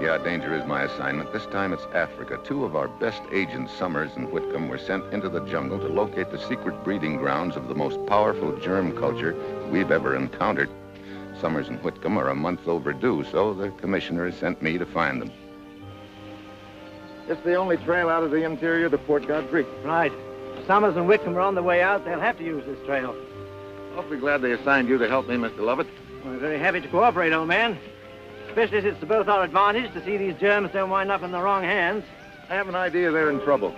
Yeah, danger is my assignment. This time it's Africa. Two of our best agents, Summers and Whitcomb, were sent into the jungle to locate the secret breeding grounds of the most powerful germ culture we've ever encountered. Summers and Whitcomb are a month overdue, so the commissioner has sent me to find them. It's the only trail out of the interior to Port Godfrey. Right. If Summers and Whitcomb are on the way out, they'll have to use this trail. Awfully glad they assigned you to help me, Mr. Lovett. We're very happy to cooperate, old man. Especially as it's to both our advantage to see these germs don't wind up in the wrong hands. I have an idea they're in trouble.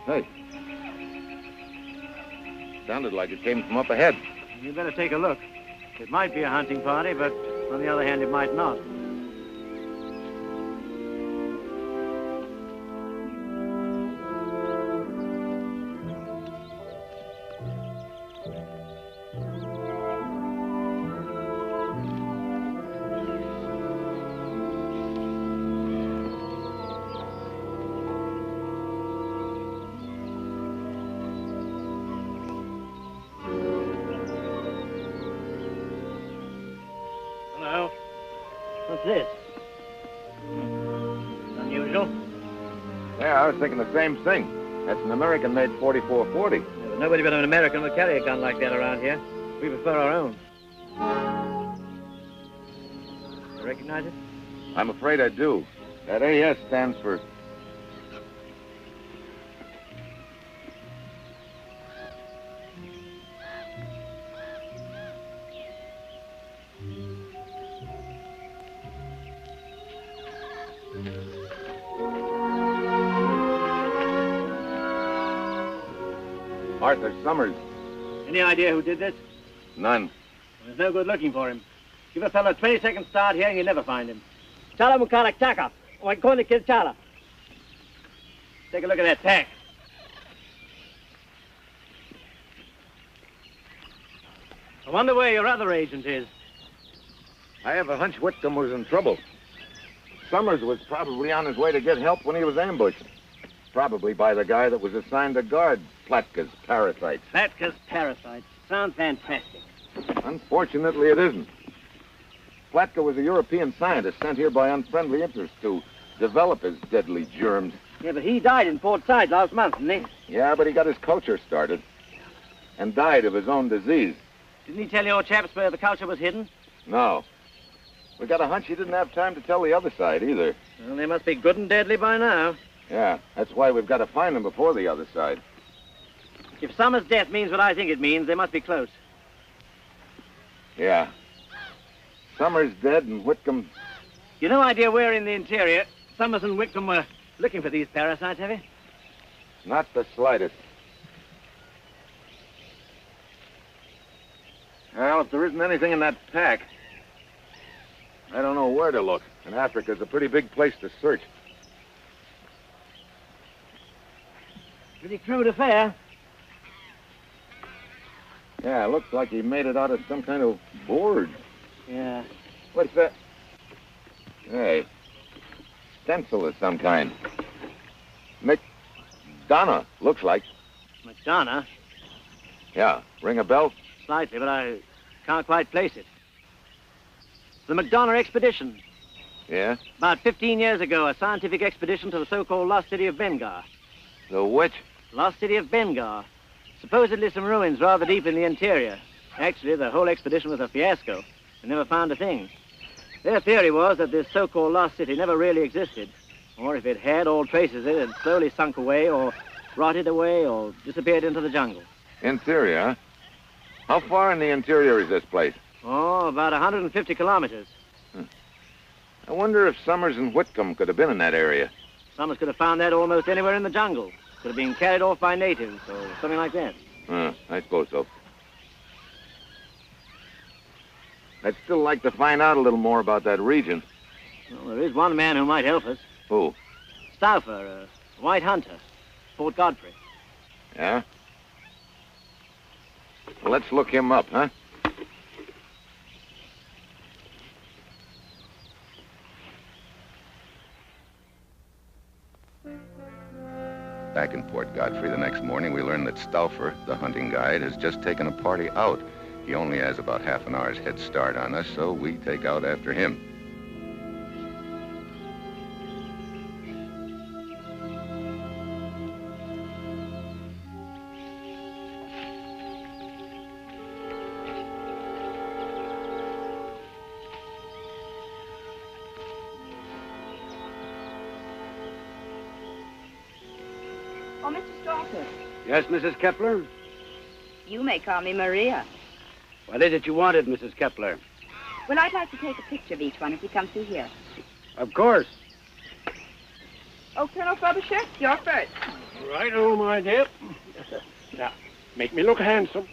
Hey. Sounded like it came from up ahead. You better take a look. It might be a hunting party, but on the other hand, it might not. Hello. What's this? Unusual. Yeah, I was thinking the same thing. That's an American-made 4440. Yeah, but nobody but an American would carry a gun like that around here. We prefer our own. You recognize it? I'm afraid I do. That AS stands for... Arthur Summers. Any idea who did this? None. There's no good looking for him. Give a fellow a 20-second start here and you'll never find him. Chala Mukarak Taka. Or I'm going to kill Chala. Take a look at that pack. I wonder where your other agent is. I have a hunch Whitcomb was in trouble. Summers was probably on his way to get help when he was ambushed. Probably by the guy that was assigned to guard Platka's parasites. Platka's parasites. Sounds fantastic. Unfortunately, it isn't. Platka was a European scientist sent here by unfriendly interests to develop his deadly germs. Yeah, but he died in Port Said last month, didn't he? Yeah, but he got his culture started and died of his own disease. Didn't he tell your chaps where the culture was hidden? No. We got a hunch he didn't have time to tell the other side either. Well, they must be good and deadly by now. Yeah, that's why we've got to find them before the other side. If Summers' death means what I think it means, they must be close. Yeah. Summers dead and Whitcomb... You no idea where in the interior Summers and Whitcomb were looking for these parasites, have you? Not the slightest. Well, if there isn't anything in that pack, I don't know where to look. And Africa's a pretty big place to search. Pretty crude affair. Yeah, it looks like he made it out of some kind of board. Yeah. What's that? Hey, stencil of some kind. McDonough, looks like. McDonough? Yeah, ring a bell? Slightly, but I can't quite place it. The McDonough expedition. Yeah? About 15 years ago, a scientific expedition to the so-called lost city of Bengar. The which? Lost city of Bengar. Supposedly some ruins rather deep in the interior. Actually, the whole expedition was a fiasco. They never found a thing. Their theory was that this so-called lost city never really existed. Or if it had, all traces of it had slowly sunk away or rotted away or disappeared into the jungle. Interior, huh? How far in the interior is this place? Oh, about 150 kilometers. I wonder if Summers and Whitcomb could have been in that area. Summers could have found that almost anywhere in the jungle. Could have been carried off by natives or something like that. I suppose so. I'd still like to find out a little more about that region. Well, there is one man who might help us. Who? Stauffer, a white hunter, Port Godfrey. Yeah? Well, let's look him up, huh? Back in Port Godfrey the next morning, we learned that Stauffer, the hunting guide, has just taken a party out. He only has about half an hour's head start on us, so we take out after him. Oh, Mr. Stauffer, Yes, Mrs. Kepler? you may call me Maria. What is it you wanted, Mrs. Kepler? Well, I'd like to take a picture of each one if we come through here. Of course. Oh, Colonel Frobisher, you're first. Right, oh, my dear. Now, make me look handsome.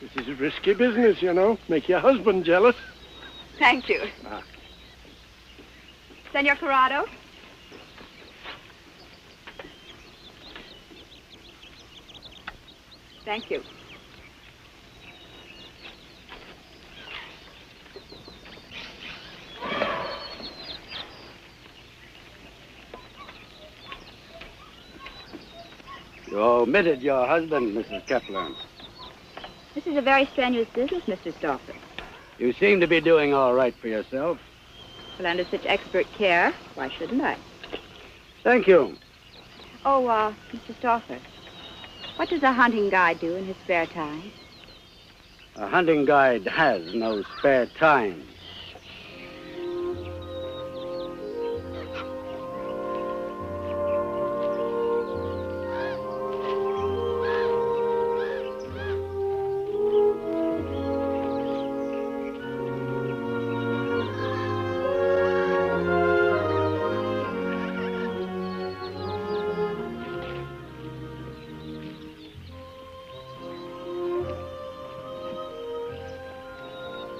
This is a risky business, you know. Make your husband jealous. Thank you. Ah. Senor Corrado? Thank you. You omitted your husband, Mrs. Kepler. This is a very strenuous business, Mr. Stauffer. You seem to be doing all right for yourself. Well, under such expert care, why shouldn't I? Thank you. Oh, Mr. Stauffer, what does a hunting guide do in his spare time? A hunting guide has no spare time.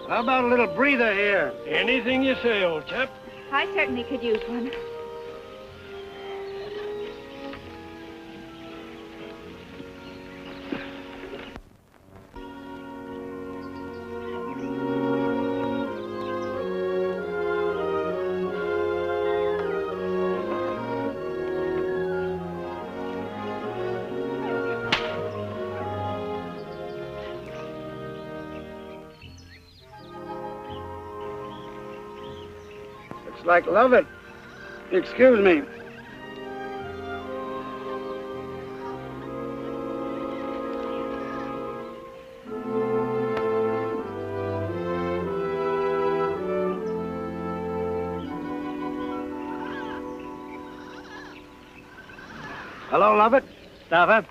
How about a little breather here? Anything you say, old chap. I certainly could use one. It's like Lovett. Excuse me. Hello, Lovett. Stauffer,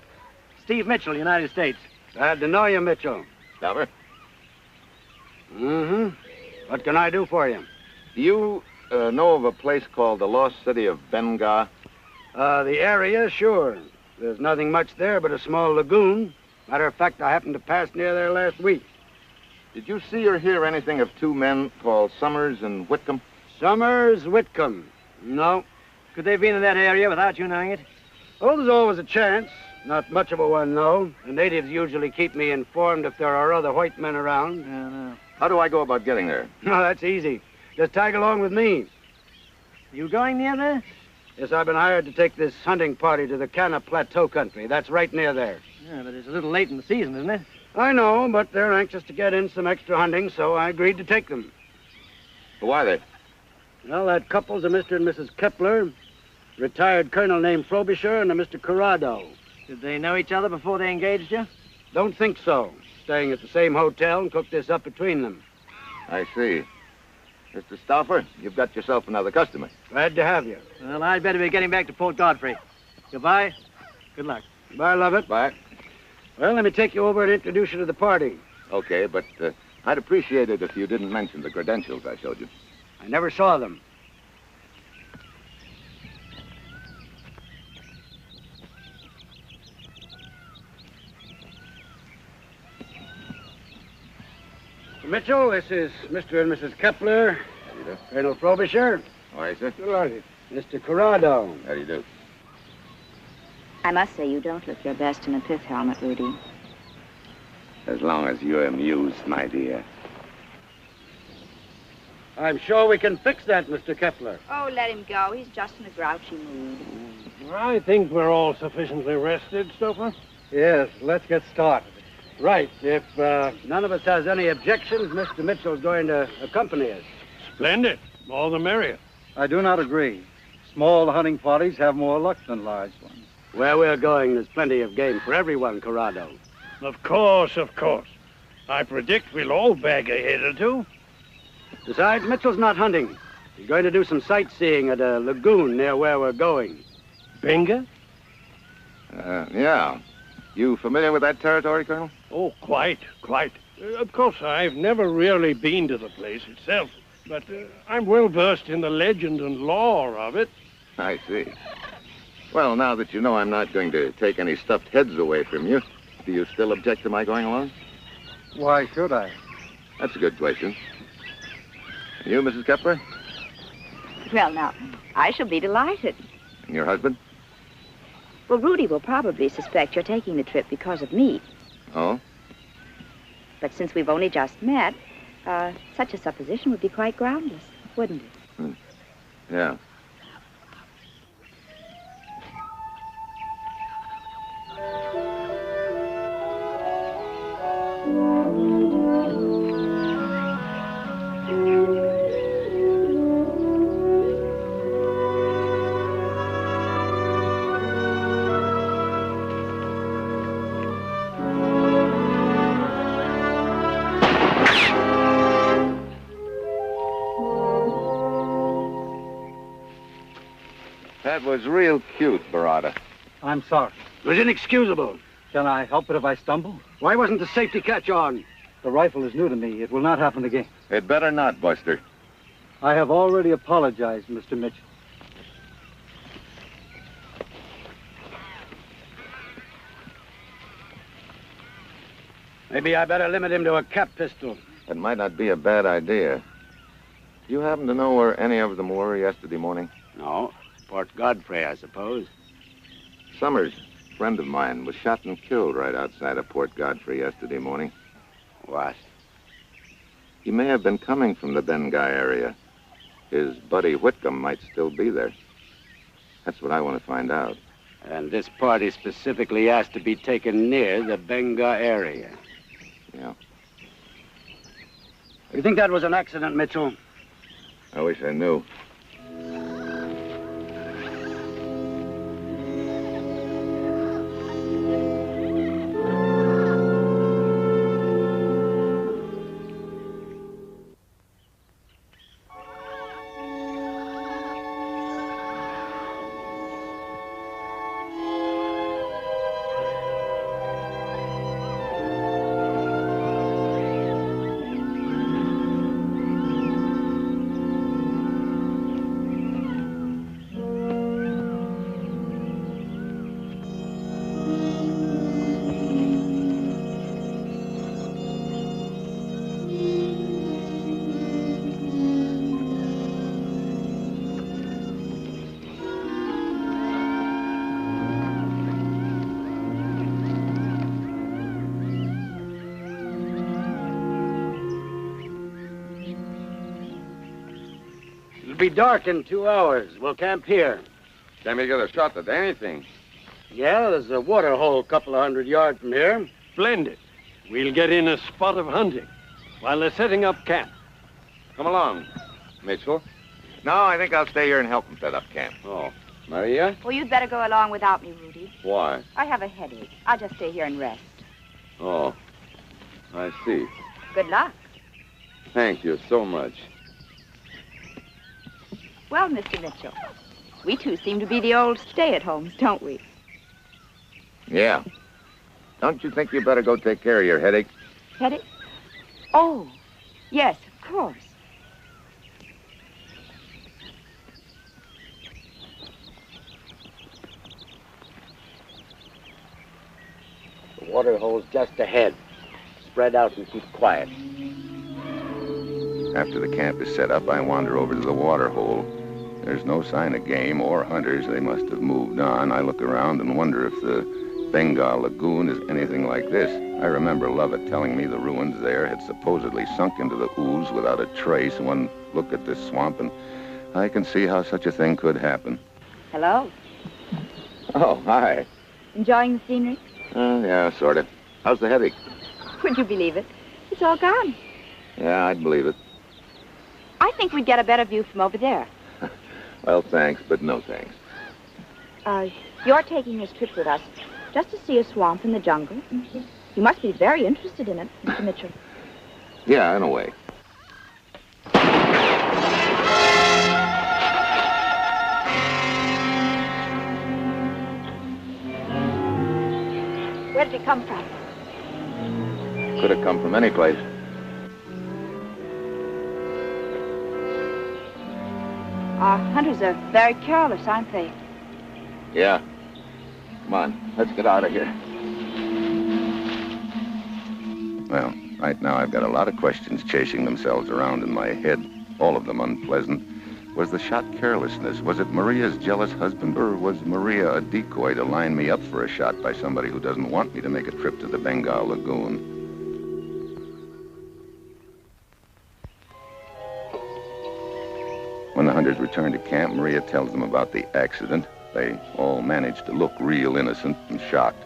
Steve Mitchell, United States. Glad to know you, Mitchell. Stauffer? Mm-hmm. What can I do for you? Do you know of a place called the Lost City of Benga? The area, sure. There's nothing much there but a small lagoon. Matter of fact, I happened to pass near there last week. Did you see or hear anything of two men called Summers and Whitcomb? Summers, Whitcomb. No. Could they have been in that area without you knowing it? Oh, there's always a chance. Not much of a one, though. The natives usually keep me informed if there are other white men around. Yeah, no. How do I go about getting there? No, that's easy. Just tag along with me. You going near there? Yes, I've been hired to take this hunting party to the Canna Plateau country. That's right near there. Yeah, but it's a little late in the season, isn't it? I know, but they're anxious to get in some extra hunting, so I agreed to take them. Who are they? Well, that couple's a Mr. and Mrs. Kepler, retired colonel named Frobisher, and a Mr. Corrado. Did they know each other before they engaged you? Don't think so. Staying at the same hotel and cooked this up between them. I see. Mr. Stauffer, you've got yourself another customer. Glad to have you. Well, I'd better be getting back to Port Godfrey. Goodbye. Good luck. Bye, Lovett. Bye. Well, let me take you over and introduce you to the party. Okay, but I'd appreciate it if you didn't mention the credentials I showed you. I never saw them. Mitchell, this is Mr. and Mrs. Kepler. How do you do? Colonel Frobisher. All right, sir. Delighted. Mr. Corrado. How do you do? I must say you don't look your best in a pith helmet, Rudy. As long as you're amused, my dear. I'm sure we can fix that, Mr. Kepler. Oh, let him go. He's just in a grouchy mood. I think we're all sufficiently rested, Stouffer. Yes, let's get started. Right. If none of us has any objections, Mr. Mitchell's going to accompany us. Splendid. All the merrier. I do not agree. Small hunting parties have more luck than large ones. Where we're going, there's plenty of game for everyone, Corrado. Of course, of course. I predict we'll all bag a head or two. Besides, Mitchell's not hunting. He's going to do some sightseeing at a lagoon near where we're going. Benga? Yeah. You familiar with that territory, Colonel? Oh, quite. Of course, I've never really been to the place itself, but I'm well versed in the legend and lore of it. I see. Well, now that you know I'm not going to take any stuffed heads away from you, do you still object to my going along? Why should I? That's a good question. And you, Mrs. Kepler? Well, now, I shall be delighted. And your husband? Well, Rudy will probably suspect you're taking the trip because of me. Oh? But since we've only just met, such a supposition would be quite groundless, wouldn't it? Yeah. That was real cute, Barada. I'm sorry. It was inexcusable. Can I help it if I stumble? Why wasn't the safety catch on? The rifle is new to me. It will not happen again. It better not, Buster. I have already apologized, Mr. Mitchell. Maybe I better limit him to a cap pistol. That might not be a bad idea. Do you happen to know where any of them were yesterday morning? No. Port Godfrey, I suppose. Summers, a friend of mine, was shot and killed right outside of Port Godfrey yesterday morning. What? He may have been coming from the Bengai area. His buddy Whitcomb might still be there. That's what I want to find out. And this party specifically asked to be taken near the Benga area. Yeah. You think that was an accident, Mitchell? I wish I knew. It'll be dark in 2 hours. We'll camp here. Can we get a shot at anything? Yeah, there's a water hole a couple of 100 yards from here. Splendid. We'll get in a spot of hunting while they're setting up camp. Come along, Mitchell. No, I think I'll stay here and help them set up camp. Oh. Maria? Well, you'd better go along without me, Rudy. Why? I have a headache. I'll just stay here and rest. Oh. I see. Good luck. Thank you so much. Well, Mr. Mitchell, we two seem to be the old stay-at-homes, don't we? Yeah. Don't you think you better go take care of your headache? Headache? Oh, yes, of course. The water hole's just ahead. Spread out and keep quiet. After the camp is set up, I wander over to the water hole. There's no sign of game or hunters. They must have moved on. I look around and wonder if the Bengal Lagoon is anything like this. I remember Lovett telling me the ruins there had supposedly sunk into the ooze without a trace. One look at this swamp, and I can see how such a thing could happen. Hello. Oh, hi. Enjoying the scenery? Yeah, sort of. How's the headache? Would you believe it? It's all gone. Yeah, I'd believe it. I think we'd get a better view from over there. Well, thanks, but no thanks. You're taking this trip with us just to see a swamp in the jungle. You must be very interested in it, Mr. Mitchell. Yeah, in a way. Where did it come from? Could have come from any place. Our hunters are very careless, aren't they? Yeah. Come on, let's get out of here. Well, right now I've got a lot of questions chasing themselves around in my head, all of them unpleasant. Was the shot carelessness? Was it Maria's jealous husband? Or was Maria a decoy to line me up for a shot by somebody who doesn't want me to make a trip to the Bengal Lagoon? When the hunters return to camp, Maria tells them about the accident. They all manage to look real innocent and shocked.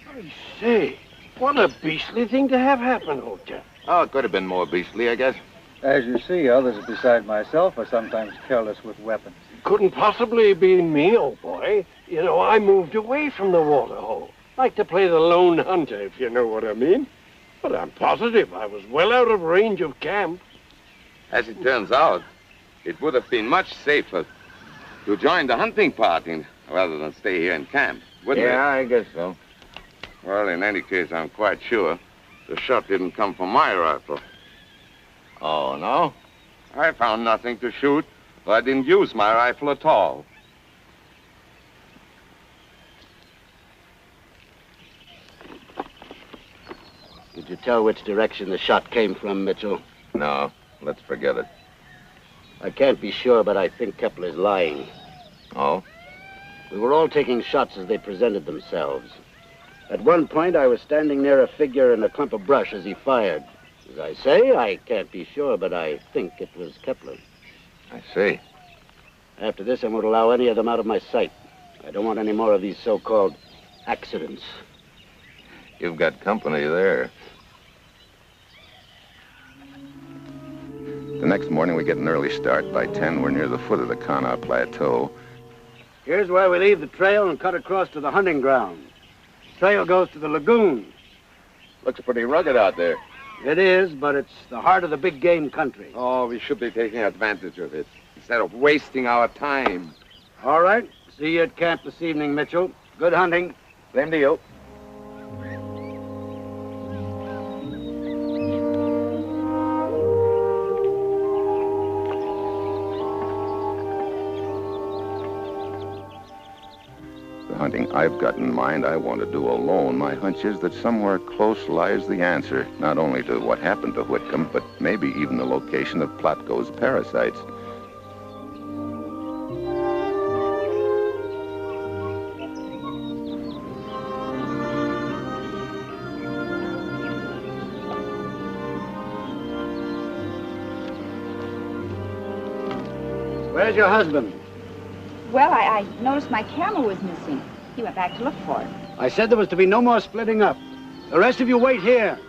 I say, what a beastly thing to have happen, old chap. Oh, it could have been more beastly, I guess. As you see, others besides myself are sometimes careless with weapons. Couldn't possibly be me, old boy. You know, I moved away from the water hole. Like to play the lone hunter, if you know what I mean. But I'm positive I was well out of range of camp. As it turns out, it would have been much safer to join the hunting party rather than stay here in camp, wouldn't it? Yeah, I guess so. Well, in any case, I'm quite sure the shot didn't come from my rifle. Oh, no? I found nothing to shoot, so I didn't use my rifle at all. Did you tell which direction the shot came from, Mitchell? No, let's forget it. I can't be sure, but I think Kepler's lying. Oh? We were all taking shots as they presented themselves. At one point, I was standing near a figure in a clump of brush as he fired. As I say, I can't be sure, but I think it was Kepler. I see. After this, I won't allow any of them out of my sight. I don't want any more of these so-called accidents. You've got company there. The next morning, we get an early start. By 10, we're near the foot of the Kana Plateau. Here's where we leave the trail and cut across to the hunting ground. Trail goes to the lagoon. Looks pretty rugged out there. It is, but it's the heart of the big game country. Oh, we should be taking advantage of it instead of wasting our time. All right. See you at camp this evening, Mitchell. Good hunting. Same to you. The hunting I've got in mind, I want to do alone. My hunch is that somewhere close lies the answer, not only to what happened to Whitcomb, but maybe even the location of Plotko's parasites. Where's your husband? Well, I noticed my camera was missing. He went back to look for it. I said there was to be no more splitting up. The rest of you wait here.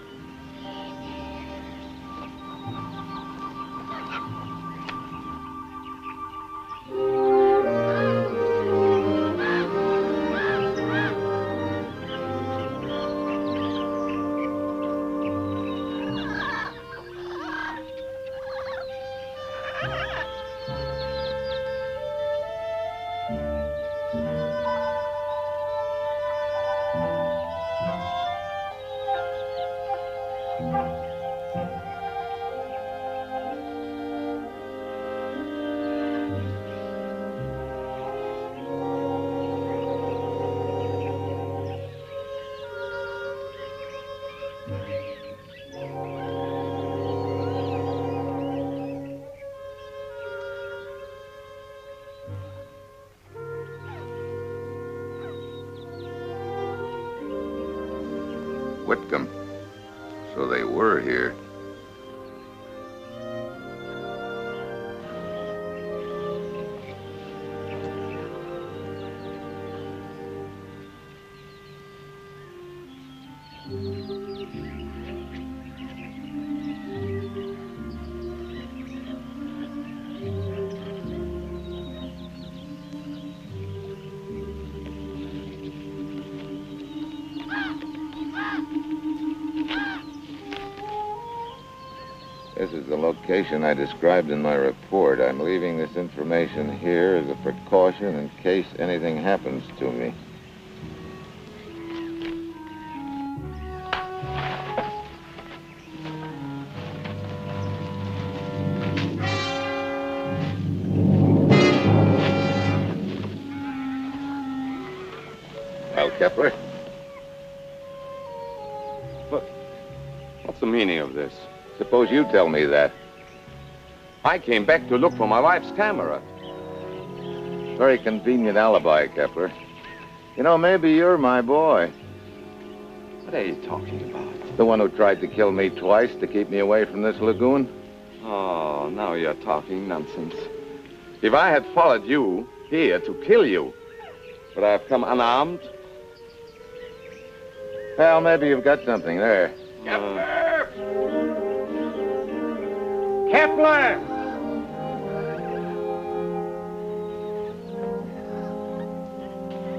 Whitcomb. So they were here. This is the location I described in my report. I'm leaving this information here as a precaution in case anything happens to me. Well, Kepler? What's the meaning of this? Suppose you tell me that. I came back to look for my wife's camera. Very convenient alibi, Kepler. You know, maybe you're my boy. What are you talking about? The one who tried to kill me twice to keep me away from this lagoon? Oh, now you're talking nonsense. If I had followed you here to kill you, would I have come unarmed? Well, maybe you've got something there. Kepler! Kepler!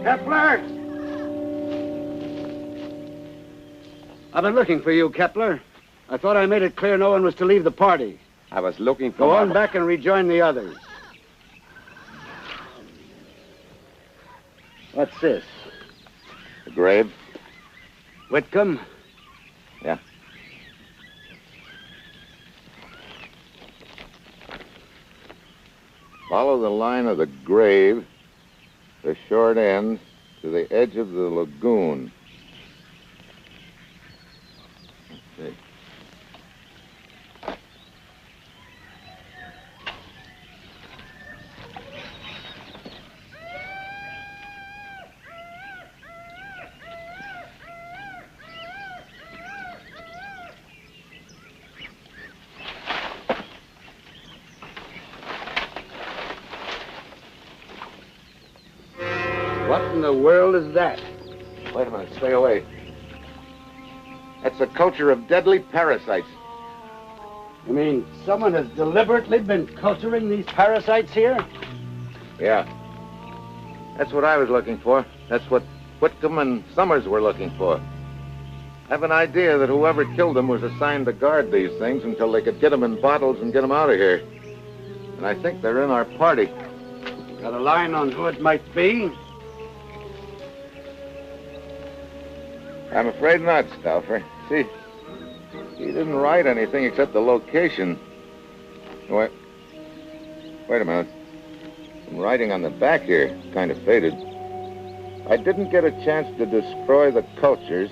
Kepler! I've been looking for you, Kepler. I thought I made it clear no one was to leave the party. I was looking for Go on back and rejoin the others. What's this? The grave? Whitcomb? Yeah. Follow the line of the grave, the short end, to the edge of the lagoon. Let's see. What in the world is that? Wait a minute, stay away. That's a culture of deadly parasites. You mean someone has deliberately been culturing these parasites here? Yeah. That's what I was looking for. That's what Whitcomb and Summers were looking for. I have an idea that whoever killed them was assigned to guard these things until they could get them in bottles and get them out of here. And I think they're in our party. Got a line on who it might be? I'm afraid not, Stauffer. See, he didn't write anything except the location. Wait a minute. Some writing on the back here, kind of faded. I didn't get a chance to destroy the cultures.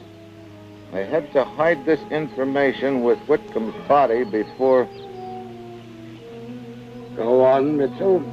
I had to hide this information with Whitcomb's body before... Go on, Mitchell.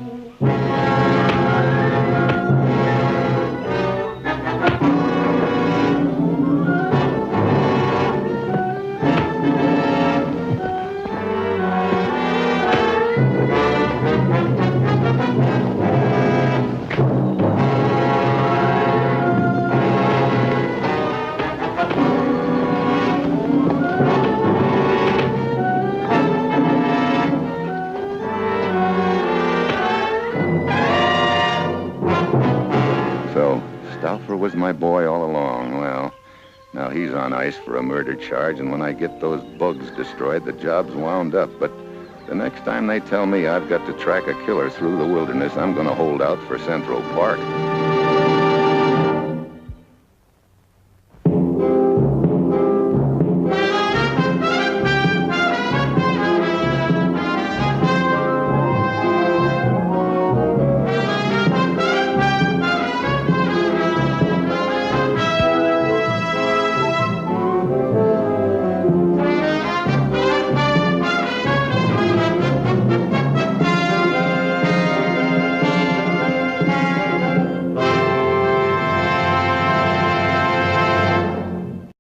Stauffer was my boy all along. Well, now he's on ice for a murder charge, and when I get those bugs destroyed, the job's wound up. But the next time they tell me I've got to track a killer through the wilderness, I'm going to hold out for Central Park.